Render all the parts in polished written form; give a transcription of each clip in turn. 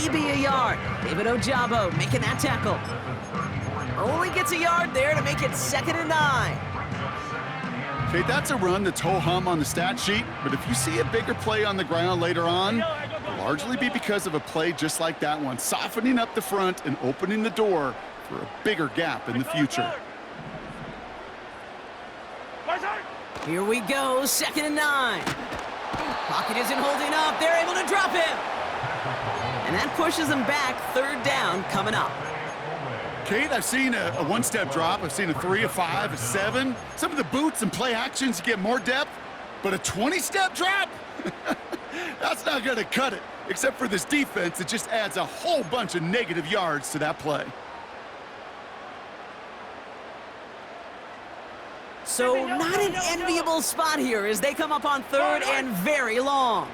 maybe a yard. David Ojabo making that tackle. Only gets a yard there to make it 2nd and 9. Okay, that's a run that's ho-hum on the stat sheet, but if you see a bigger play on the ground later on, it'll largely be because of a play just like that one, softening up the front and opening the door for a bigger gap in the future. Here we go, 2nd and 9. Pocket isn't holding up. They're able to drop him. And that pushes them back. 3rd down coming up. Kate, I've seen a one-step drop. I've seen a 3, a 5, a 7. Some of the boots and play actions get more depth, but a 20-step drop? That's not going to cut it, except for this defense. It just adds a whole bunch of negative yards to that play. So not an enviable spot here as they come up on 3rd and very long.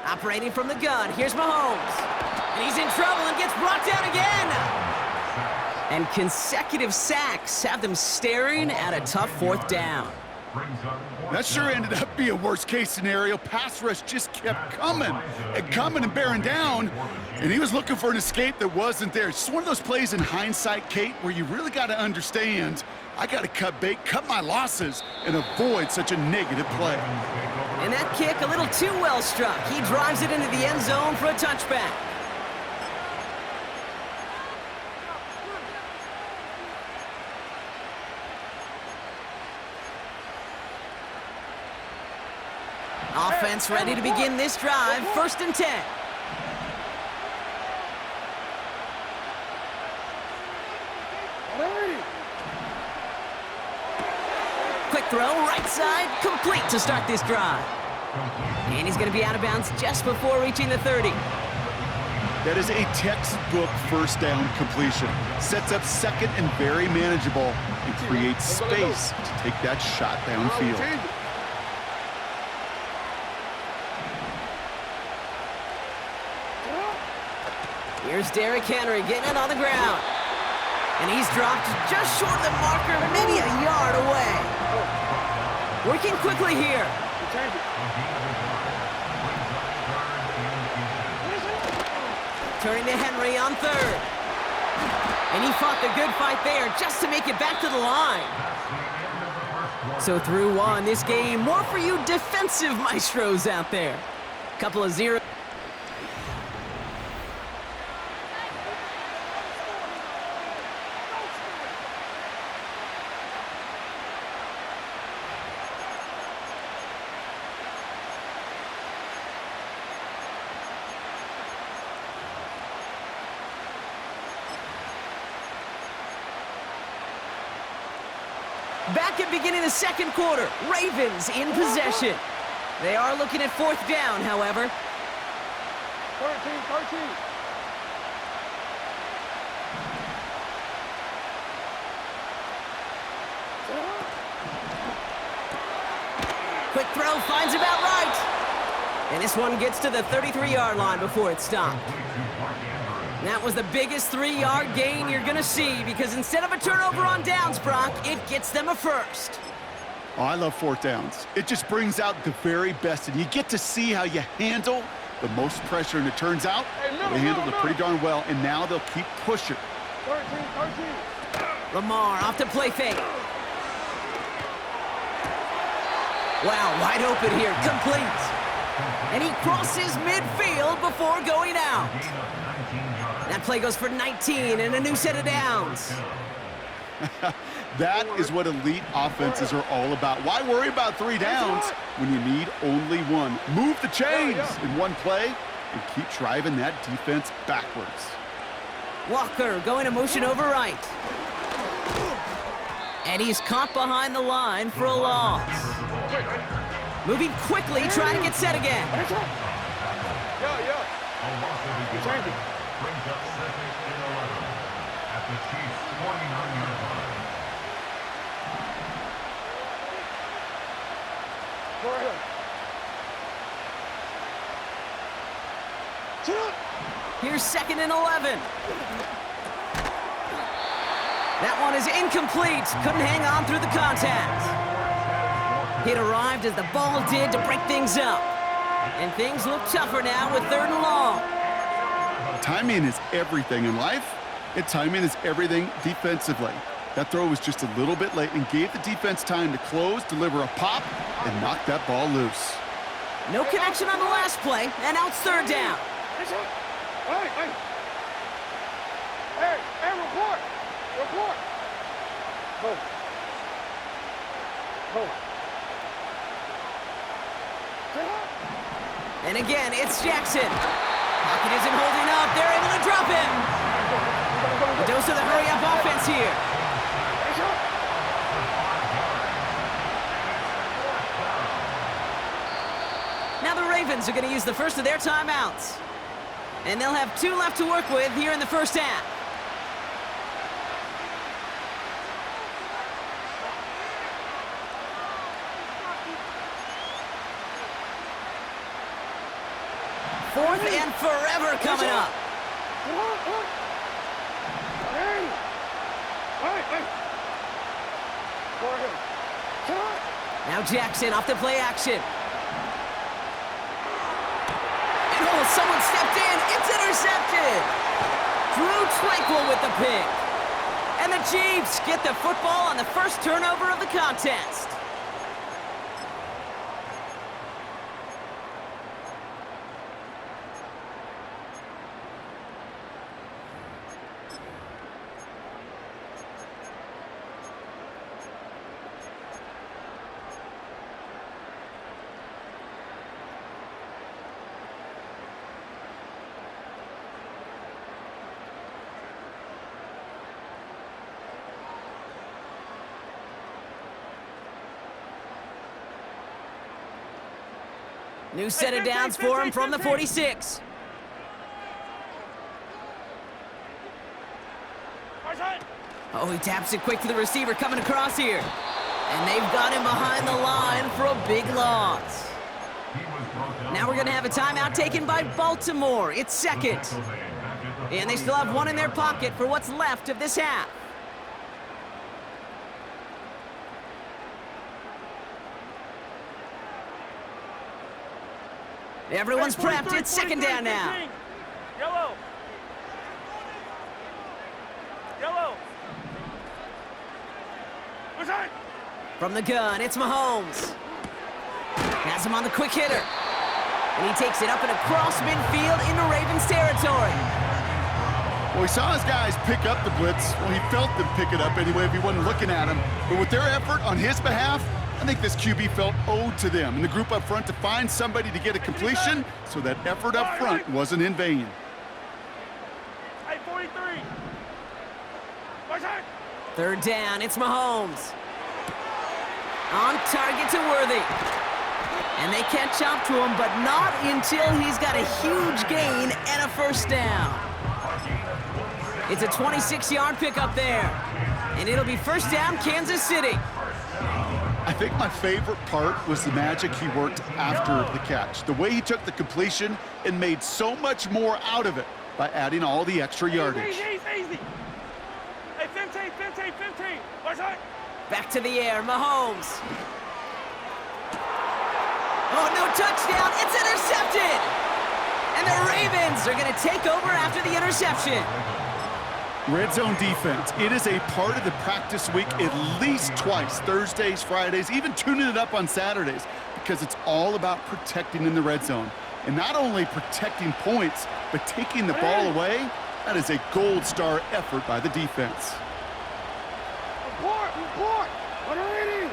Operating from the gun, here's Mahomes. And he's in trouble and gets brought down again. And consecutive sacks have them staring at a tough 4th down. That sure ended up being a worst-case scenario. Pass rush just kept coming and bearing down, and he was looking for an escape that wasn't there. It's just one of those plays in hindsight, Kate, where you really got to understand, I got to cut bait, cut my losses, and avoid such a negative play. And that kick a little too well struck. He drives it into the end zone for a touchback. Offense ready to begin this drive. 1st and 10. Quick throw, right side, complete to start this drive. And he's going to be out of bounds just before reaching the 30. That is a textbook 1st down completion. Sets up 2nd and very manageable and creates space to take that shot downfield. Here's Derrick Henry getting it on the ground. And he's dropped just short of the marker, maybe a yard away. Working quickly here. Turning to Henry on 3rd. And he fought the good fight there just to make it back to the line. So through 1, this game, more for you defensive maestros out there. Couple of zeros. Back at beginning the 2nd quarter, Ravens in possession. They are looking at 4th down, however. 13. Quick throw, finds about right. And this one gets to the 33-yard line before it stopped. That was the biggest 3-yard gain you're going to see because instead of a turnover on downs, Brock, it gets them a 1st. Oh, I love 4th downs. It just brings out the very best, and you get to see how you handle the most pressure, and it turns out they handled it pretty darn well, and now they'll keep pushing. 13. Lamar off to play fake. Wow, wide open here, complete. And he crosses midfield before going out. That play goes for 19 and a new set of downs. That is what elite offenses are all about. Why worry about 3 downs when you need only 1? Move the chains in one play and keep driving that defense backwards. Walker going to motion over right. And he's caught behind the line for a loss. Moving quickly, trying to get set again. Brings up 2nd and 11 at the Chiefs' 49-yard line. Go ahead. Here's 2nd and 11. That one is incomplete. Couldn't hang on through the contact. It arrived as the ball did to break things up. And things look tougher now with 3rd and long. Timing is everything in life, and timing is everything defensively. That throw was just a little bit late and gave the defense time to close, deliver a pop, and knock that ball loose. No connection on the last play, and now it's 3rd down. Hey, report! Report! Hold. And again, it's Jackson. Pocket isn't holding up. They're able to drop him. A dose of the hurry-up offense here. Now the Ravens are going to use the first of their timeouts. And they'll have 2 left to work with here in the first half. Fourth and forever coming up. Now Jackson off the play action. And oh, someone stepped in. It's intercepted. Drew Tranquil with the pick. And the Chiefs get the football on the first turnover of the contest. New set of downs for him from the 46. Oh, he taps it quick to the receiver coming across here. And they've got him behind the line for a big loss. Now we're going to have a timeout taken by Baltimore. It's 2nd. And they still have 1 in their pocket for what's left of this half. Everyone's prepped. It's 2nd down now. Yellow. From the gun, it's Mahomes. Has him on the quick hitter. And he takes it up and across midfield into Ravens territory. Well, he saw his guys pick up the blitz. Well, he felt them pick it up anyway if he wasn't looking at him. But with their effort on his behalf, I think this QB felt owed to them and the group up front to find somebody to get a completion, so that effort up front wasn't in vain. 43. 3rd down, it's Mahomes. On target to Worthy. And they catch up to him, but not until he's got a huge gain and a first down. It's a 26-yard pickup there. And it'll be first down, Kansas City. I think my favorite part was the magic he worked after the catch. The way he took the completion and made so much more out of it by adding all the extra yardage. Easy. Hey, 15. Back to the air, Mahomes. Oh, no touchdown. It's intercepted. And the Ravens are going to take over after the interception. Red zone defense, it is a part of the practice week at least twice, Thursdays, Fridays, even tuning it up on Saturdays, because it's all about protecting in the red zone. And not only protecting points, but taking the ball away. That is a gold star effort by the defense. Report. What are we doing?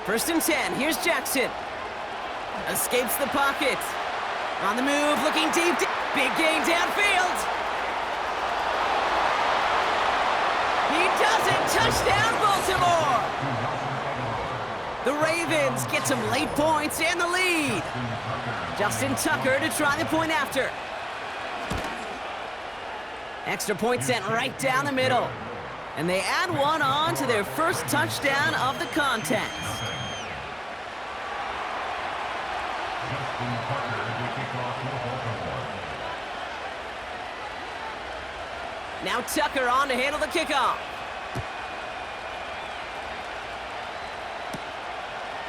First and 10. Here's Jackson. Escapes the pocket. On the move, looking deep. Big gain downfield. He does it. Touchdown, Baltimore. The Ravens get some late points and the lead. Justin Tucker to try the point after. Extra point sent right down the middle. And they add one on to their first touchdown of the contest. Justin Tucker to kick off. Now Tucker on to handle the kickoff.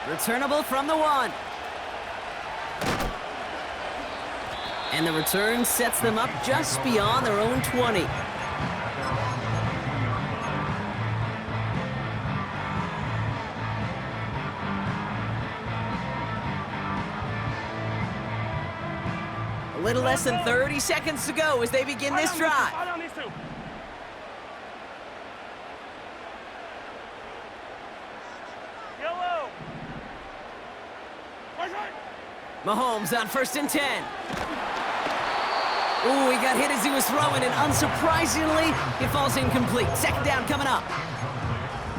Returnable from the 1. And the return sets them up just beyond their own 20. A little less than 30 seconds to go as they begin this drive. Yellow. Mahomes on 1st and 10. Ooh, he got hit as he was throwing, and unsurprisingly, it falls incomplete. 2nd down coming up.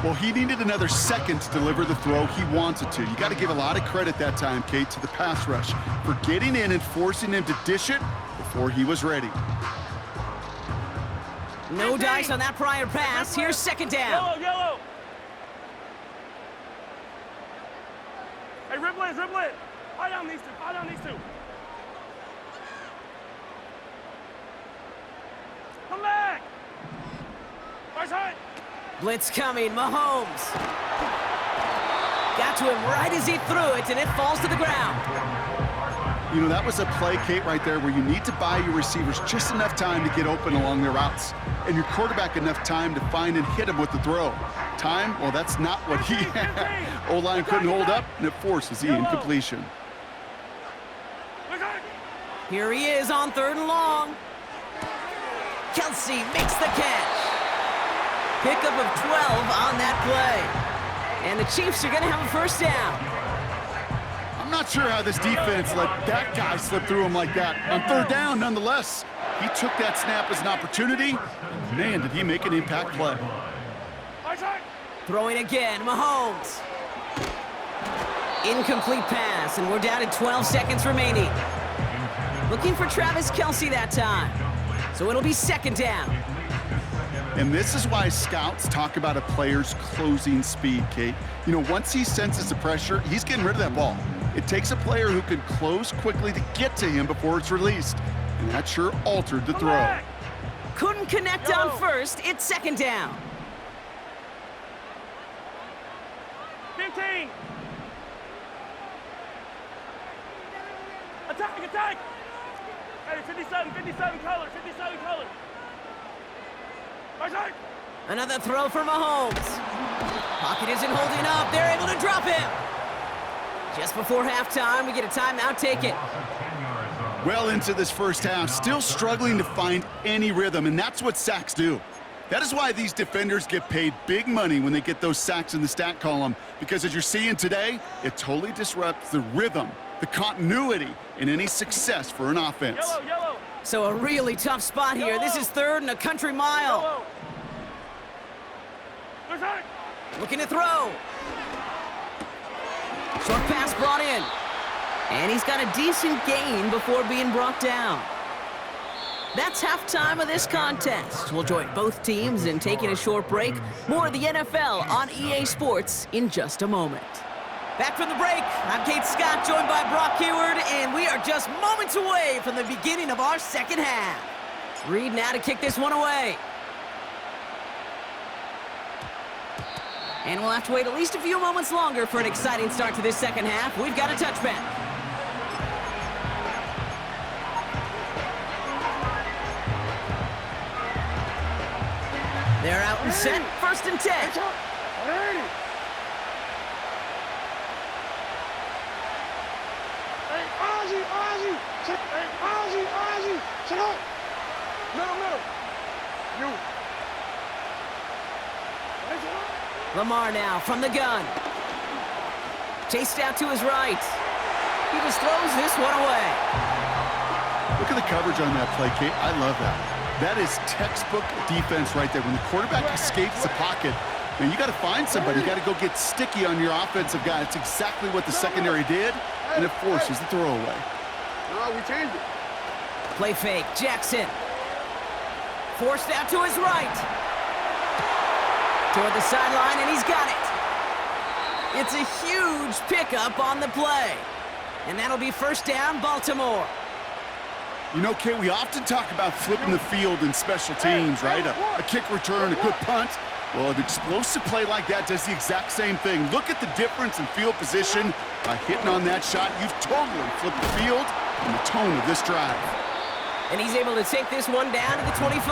Well, he needed another second to deliver the throw he wanted to. You got to give a lot of credit that time, Kate, to the pass rush for getting in and forcing him to dish it before he was ready. No dice on that prior pass. Here's 2nd down. Yellow. Hey, dribble it. Fire down these two. Come back. Right. Blitz coming, Mahomes. Got to him right as he threw it, and it falls to the ground. You know, that was a play, Kate, right there, where you need to buy your receivers just enough time to get open along their routes, and your quarterback enough time to find and hit him with the throw. Time, well, that's not what he had. O-line couldn't hold up, and it forces the incompletion. Here he is on 3rd and long. Kelsey makes the catch. Pickup of 12 on that play. And the Chiefs are going to have a 1st down. I'm not sure how this defense let that guy slip through him like that. On 3rd down, nonetheless, he took that snap as an opportunity. Man, did he make an impact play. Throwing again, Mahomes. Incomplete pass, and we're down to 12 seconds remaining. Looking for Travis Kelsey that time. So it'll be 2nd down. And this is why scouts talk about a player's closing speed, Kate. You know, once he senses the pressure, he's getting rid of that ball. It takes a player who can close quickly to get to him before it's released. And that sure altered the throw. Couldn't connect on 1st. It's 2nd down. 15. Attack. Hey, 57 color. Right. Another throw for Mahomes. Pocket isn't holding up. They're able to drop him. Just before halftime, we get a timeout. Take it. Well into this 1st half, still struggling to find any rhythm, and that's what sacks do. That is why these defenders get paid big money when they get those sacks in the stat column, because as you're seeing today, it totally disrupts the rhythm, the continuity, and any success for an offense. Yellow. So a really tough spot here. This is 3rd and a country mile. Looking to throw. Short pass brought in. And he's got a decent gain before being brought down. That's halftime of this contest. We'll join both teams in taking a short break. More of the NFL on EA Sports in just a moment. Back from the break, I'm Kate Scott, joined by Brock Hayward, and we are just moments away from the beginning of our 2nd half. Reed now to kick this one away. And we'll have to wait at least a few moments longer for an exciting start to this 2nd half. We've got a touchback. They're out and set, 1st and 10. Ozzy, sit up. Middle. You. Lamar now from the gun. Chased out to his right. He just throws this one away. Look at the coverage on that play, Kate. I love that. That is textbook defense right there. When the quarterback escapes the pocket, man, you got to find somebody. You got to go get sticky on your offensive guy. It's exactly what the secondary did, and it forces the throwaway. No, we changed it. Play fake, Jackson. Forced out to his right. Toward the sideline, and he's got it. It's a huge pickup on the play. And that'll be 1st down, Baltimore. You know, Kate, we often talk about flipping the field in special teams, right? A kick return, a good punt. Well, an explosive play like that does the exact same thing. Look at the difference in field position. By hitting on that shot, you've totally flipped the field and the tone of this drive. And he's able to take this one down to the 25.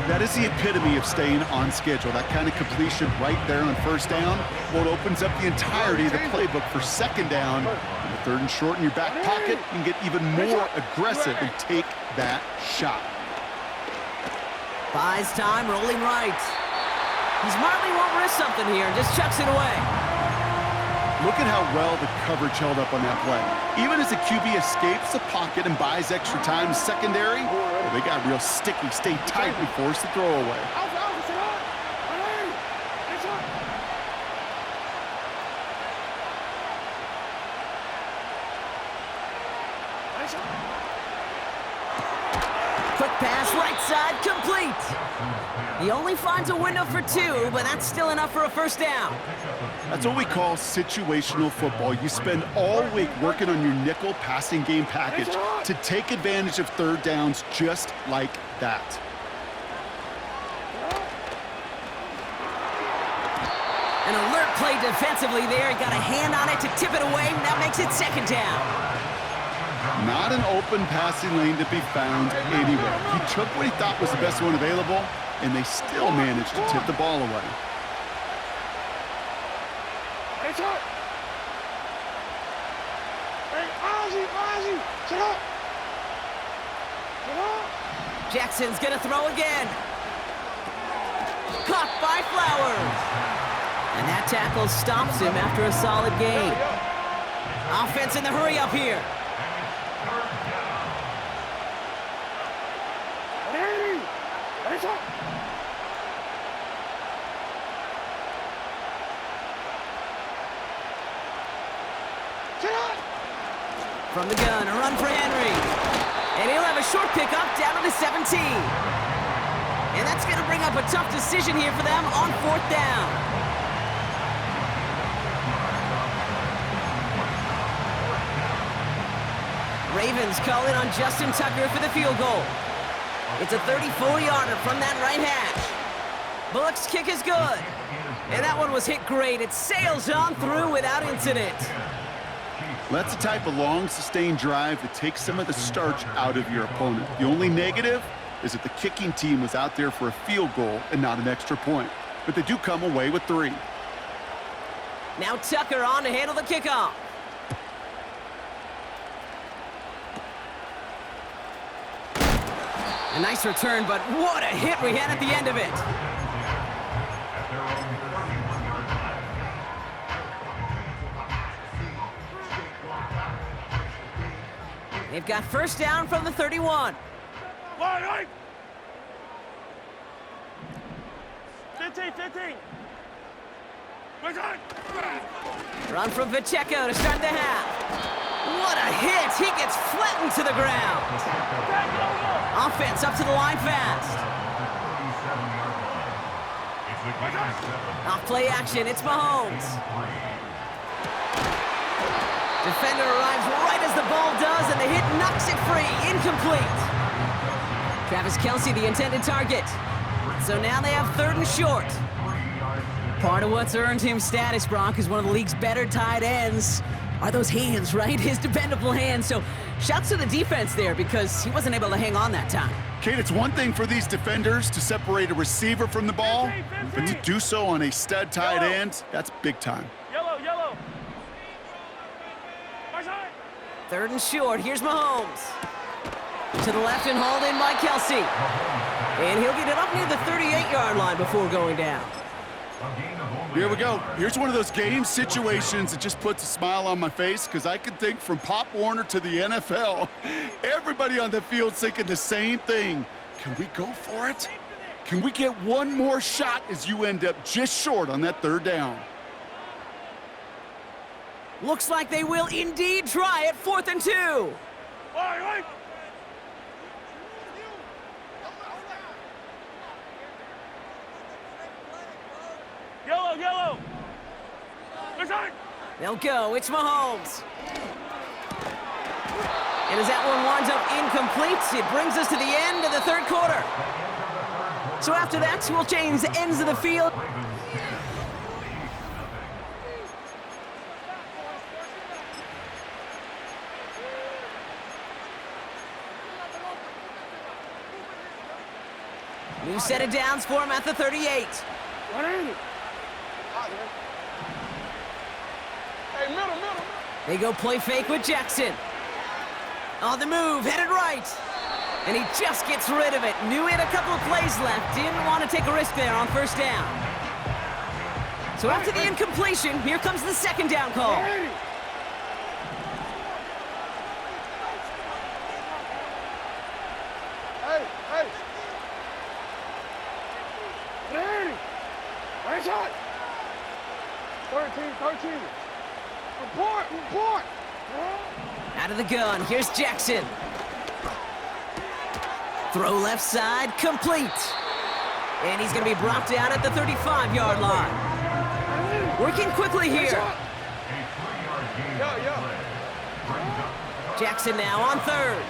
That is the epitome of staying on schedule. That kind of completion right there on first down. Well, it opens up the entirety of the playbook for second down. In the third and short in your back pocket, you can get even more aggressive and take that shot. Buys time, rolling right. He smartly won't risk something here and just chucks it away. Look at how well the coverage held up on that play. Even as the QB escapes the pocket and buys extra time secondary, well, they got real sticky, stay tight and force the throw away. Quick pass, right side, complete. He only finds a window for 2, but that's still enough for a first down. That's what we call situational football. You spend all week working on your nickel passing game package to take advantage of third downs just like that. An alert play defensively there. He got a hand on it to tip it away, and that makes it second down. Not an open passing lane to be found anywhere. He took what he thought was the best one available, and they still managed to tip the ball away. Jackson's gonna throw again. Caught by Flowers. And that tackle stops him after a solid gain. Offense in the hurry up here. From the gun, a run for Henry. And he'll have a short pickup down to the 17. And that's going to bring up a tough decision here for them on fourth down. Ravens call in on Justin Tucker for the field goal. It's a 34-yarder from that right hash. Bullock's kick is good. And that one was hit great. It sails on through without incident. That's the type of long, sustained drive that takes some of the starch out of your opponent. The only negative is that the kicking team was out there for a field goal and not an extra point. But they do come away with 3. Now Tucker on to handle the kickoff. A nice return, but what a hit we had at the end of it. They've got first down from the 31. 15. Run from Pacheco to start the half. What a hit! He gets flattened to the ground. Offense up to the line fast. Off play action, it's Mahomes. Defender arrives right as the ball does, and the hit knocks it free. Incomplete. Travis Kelce, the intended target. So now they have third and short. Part of what's earned him status, Brock, is one of the league's better tight ends. Are those hands, right? His dependable hands. So shouts to the defense there because he wasn't able to hang on that time. Kate, it's one thing for these defenders to separate a receiver from the ball, but to do so on a stud tight end, that's big time. Yellow. Third and short. Here's Mahomes. To the left and hauled in by Kelce. And he'll get it up near the 38-yard line before going down. Here we go. Here's one of those game situations that just puts a smile on my face because I can think from Pop Warner to the NFL. Everybody on the field's thinking the same thing. Can we go for it? Can we get one more shot as you end up just short on that third down? Looks like they will indeed try it. 4th and 2. Yellow. They'll go. It's Mahomes. And as that one winds up incomplete, it brings us to the end of the third quarter. So after that, we'll change the ends of the field. New set of downs for him at the 38. Hey, middle. They go play fake with Jackson. On the move, headed right. And he just gets rid of it. Knew he had a couple of plays left. Didn't want to take a risk there on first down. So after the incompletion, here comes the second down call. Hey, nice shot. 13. Report. Out of the gun, here's Jackson. Throw left side, complete. And he's going to be brought down at the 35-yard line. Working quickly here. Jackson now on third.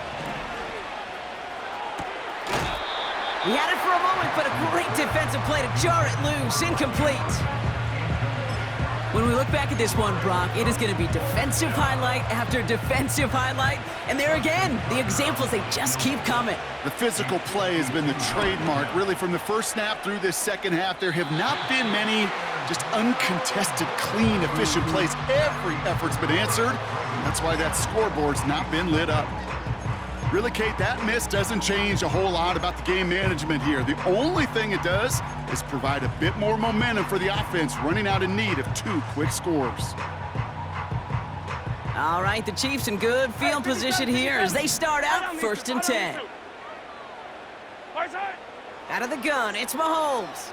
He had it for a moment, but a great defensive play to jar it loose. Incomplete. When we look back at this one, Brock, it is going to be defensive highlight after defensive highlight. And there again, the examples, they just keep coming. The physical play has been the trademark. Really, from the first snap through this second half, there have not been many just uncontested, clean, efficient plays. Every effort's been answered. That's why that scoreboard's not been lit up. Really, Kate, that miss doesn't change a whole lot about the game management here. The only thing it does is provide a bit more momentum for the offense, running out in need of 2 quick scores. All right, the Chiefs in good field position here as they start out 1st and 10. Out of the gun, it's Mahomes.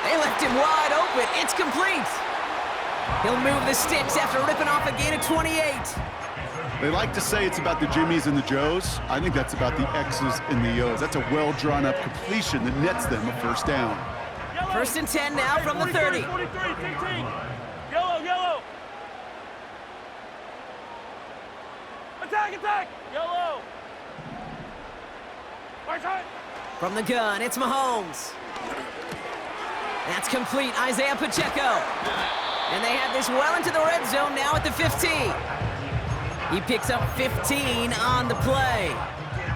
They left him wide open. It's complete. He'll move the sticks after ripping off a gain of 28. They like to say it's about the Jimmies and the Joes. I think that's about the X's and the O's. That's a well-drawn-up completion that nets them a first down. 1st and 10 now from the 30. 43, 15. Yellow. Attack. Yellow. Right side. From the gun, it's Mahomes. That's complete, Isaiah Pacheco. And they have this well into the red zone now at the 15. He picks up 15 on the play.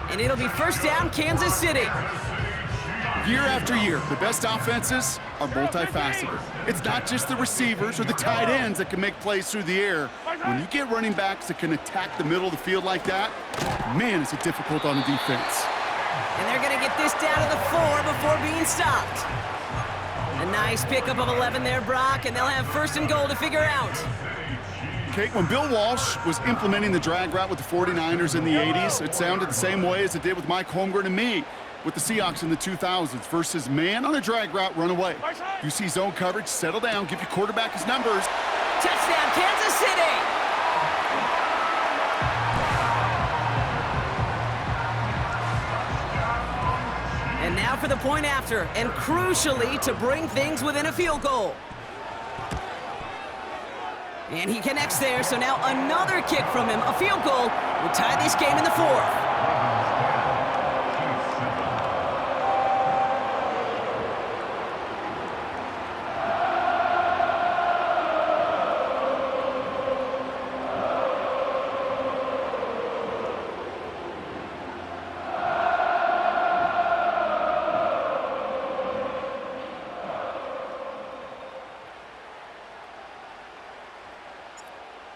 And it'll be first down, Kansas City. Year after year, the best offenses are multifaceted. It's not just the receivers or the tight ends that can make plays through the air. When you get running backs that can attack the middle of the field like that, man, is it difficult on the defense. And they're going to get this down to the 4 before being stopped. A nice pickup of 11 there, Brock, and they'll have 1st and goal to figure out. Kate, when Bill Walsh was implementing the drag route with the 49ers in the 80s, it sounded the same way as it did with Mike Holmgren and me with the Seahawks in the 2000s versus man on a drag route, run away. You see zone coverage, settle down, give your quarterback his numbers. Touchdown, Kansas City! And now for the point after, and crucially to bring things within a field goal. And he connects there, so now another kick from him. A field goal will tie this game in the 4th.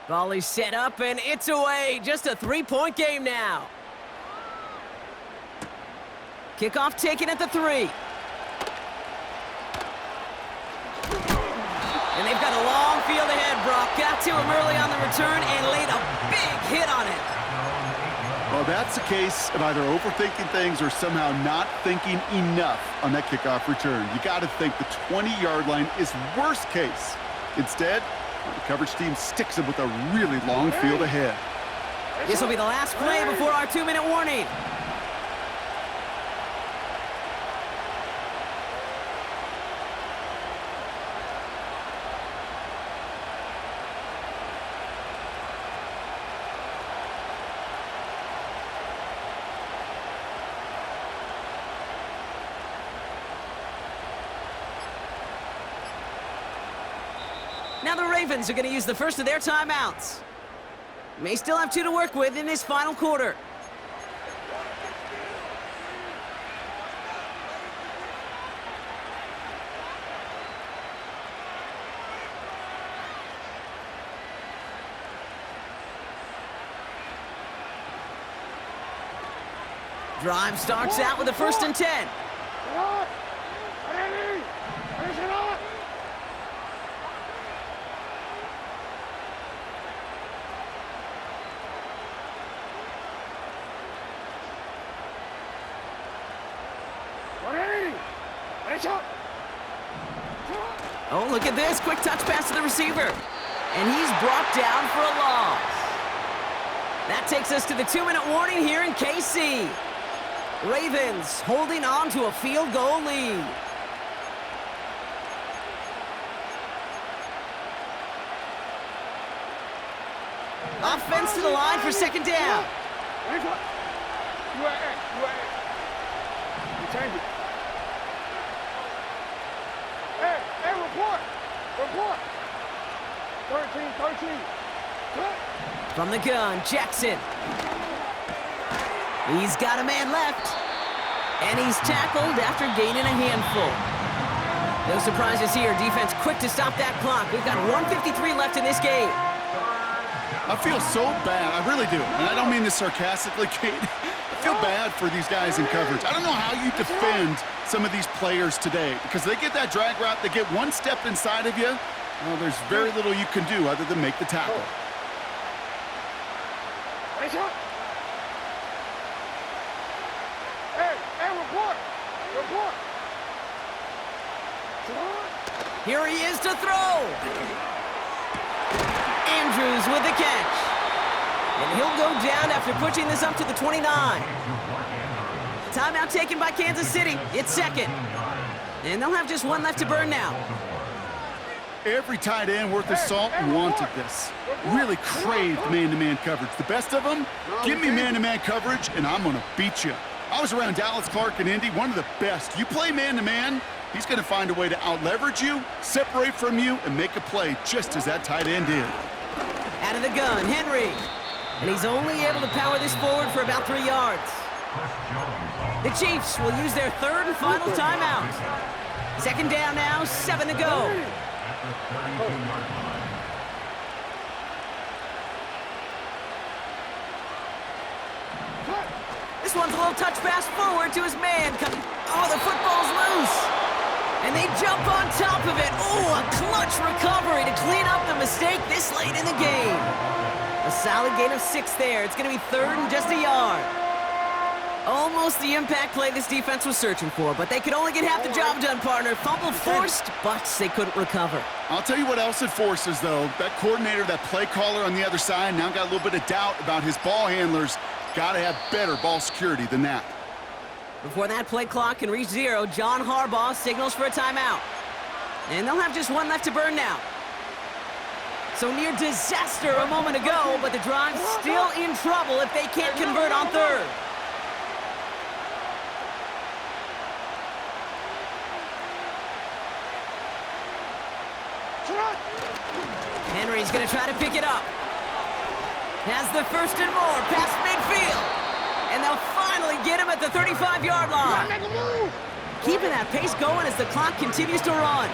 Volley set up, and it's away. Just a 3-point game now. Kickoff taken at the 3. And they've got a long field ahead, Brock. Got to him early on the return and laid a big hit on it. Well, that's a case of either overthinking things or somehow not thinking enough on that kickoff return. You got to think the 20-yard line is worst case. Instead, the coverage team sticks him with a really long field ahead. This will be the last play before our 2-minute warning. now the Ravens are going to use the first of their timeouts. May still have 2 to work with in this final quarter. Drive starts out with a 1st and 10. Oh, look at this. Quick touch pass to the receiver. And he's brought down for a loss. That takes us to the 2-minute warning here in KC. Ravens holding on to a field goal lead. Offense to the line for 2nd down. Hey, report. 13. From the gun, Jackson. He's got a man left. And he's tackled after gaining a handful. No surprises here. Defense quick to stop that clock. We've got 1:53 left in this game. I feel so bad. I really do. And I don't mean this sarcastically, Kate. I feel bad for these guys in coverage. I don't know how you defend some of these players today because they get that drag route, they get one step inside of you. Well, there's very little you can do other than make the tackle. Report. Here he is to throw. Andrews with the catch. And he'll go down after pushing this up to the 29. Timeout taken by Kansas City. It's 2nd. And they'll have just 1 left to burn now. Every tight end worth his salt wanted this. Really craved man-to-man coverage. The best of them, give me man-to-man coverage, and I'm going to beat you. I was around Dallas Clark and Indy, one of the best. You play man-to-man, he's going to find a way to out-leverage you, separate from you, and make a play just as that tight end did. Out of the gun, Henry. And he's only able to power this forward for about 3 yards. The Chiefs will use their 3rd and final timeout. 2nd down now, 7 to go. This one's a little touch pass forward to his man. Oh, the football's loose. And they jump on top of it. Oh, a clutch recovery to clean up the mistake this late in the game. A solid gain of 6 there. It's going to be 3rd and just a yard. Almost the impact play this defense was searching for, but they could only get half the job done, partner. Fumble forced, but they couldn't recover. I'll tell you what else it forces, though. That coordinator, that play caller on the other side, now got a little bit of doubt about his ball handlers. Got to have better ball security than that. Before that play clock can reach 0, John Harbaugh signals for a timeout. And they'll have just 1 left to burn now. So near disaster a moment ago, but the drive's still in trouble if they can't convert on 3rd. Henry's going to try to pick it up. Has the 1st and more, past midfield. And they'll finally get him at the 35-yard line. Keeping that pace going as the clock continues to run.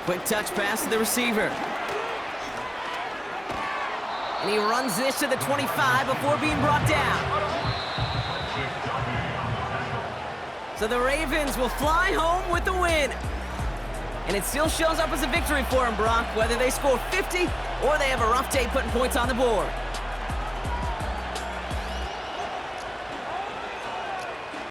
Quick touch pass to the receiver. And he runs this to the 25 before being brought down. So the Ravens will fly home with the win. And it still shows up as a victory for them, Brock, whether they score 50 or they have a rough day putting points on the board.